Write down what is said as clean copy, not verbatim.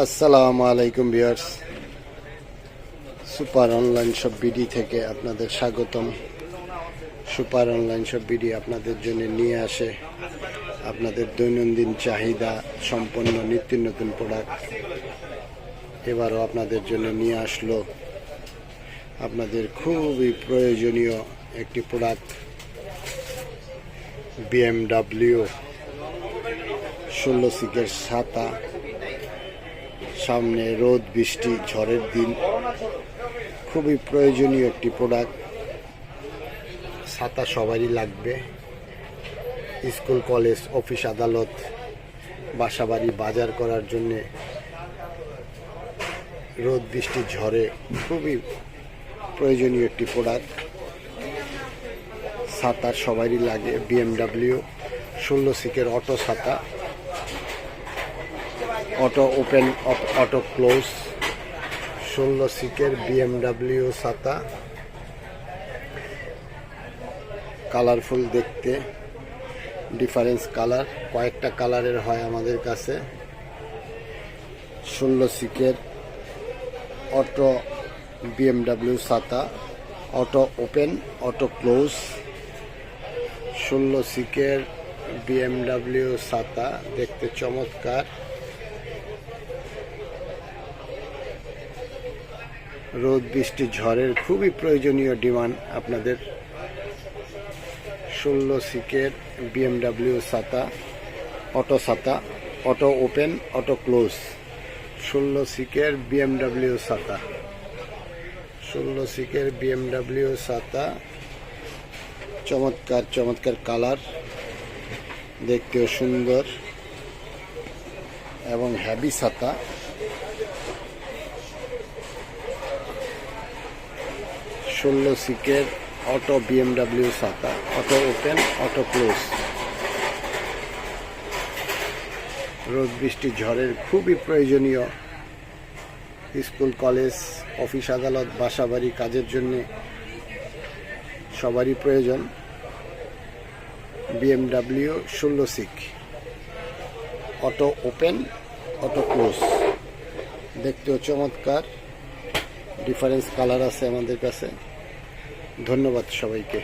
আসসালামু আলাইকুম viewers, super online shop BD থেকে আপনাদের স্বাগতম। সুপার অনলাইন শপ বিডি আপনাদের জন্য নিয়ে আসে আপনাদের দৈনন্দিন চাহিদা সম্পন্ন নিত্য নতুন প্রোডাক্ট। এবারও আপনাদের জন্য নিয়ে আসলো আপনাদের খুবই প্রয়োজনীয় একটি প্রোডাক্ট, BMW 16 সিকের ছাতা। সামনে রোদ বৃষ্টি ঝড়ের দিন, খুবই প্রয়োজনীয় একটি প্রোডাক্ট। ছাতা সবারই লাগবে, স্কুল কলেজ অফিস আদালত বাসাবাড়ি বাজার করার জন্যে রোদ বৃষ্টি ঝড়ে খুবই প্রয়োজনীয় একটি প্রোডাক্ট। ছাতা সবারই লাগে। BMW 16 সিকের অটো ছাতা, auto open auto close 16 সিকের BMW ছাতা। কালারফুল দেখতে, ডিফারেন্স কালার, কয়েকটা কালারের হয় আমাদের কাছে। 16 সিকের অটো BMW ছাতা, auto open auto close 16 সিকের BMW ছাতা, দেখতে চমৎকার। রোদ বৃষ্টি ঝড়ের খুবই প্রয়োজনীয় ডিমান্ড আপনাদের। 16 সিকের BMW ছাতা, অটো ছাতা, auto open auto close 16 সিকের BMW ছাতা। 16 সিকের BMW ছাতা, চমৎকার চমৎকার কালার, দেখতেও সুন্দর এবং হেভি ছাতা। 16 সিকের অটো BMW ছাতা, অটো ওপেন অটো ক্লোজ। রোদ বৃষ্টি ঝড়ের খুবই প্রয়োজনীয়, স্কুল কলেজ অফিস আদালত বাসাবাড়ি কাজের জন্য সবারই প্রয়োজন। BMW 16 সিক অটো ওপেন অটো ক্লোজ, দেখতেও চমৎকার, ডিফারেন্স কালার আছে আমাদের কাছে। ধন্যবাদ সবাইকে।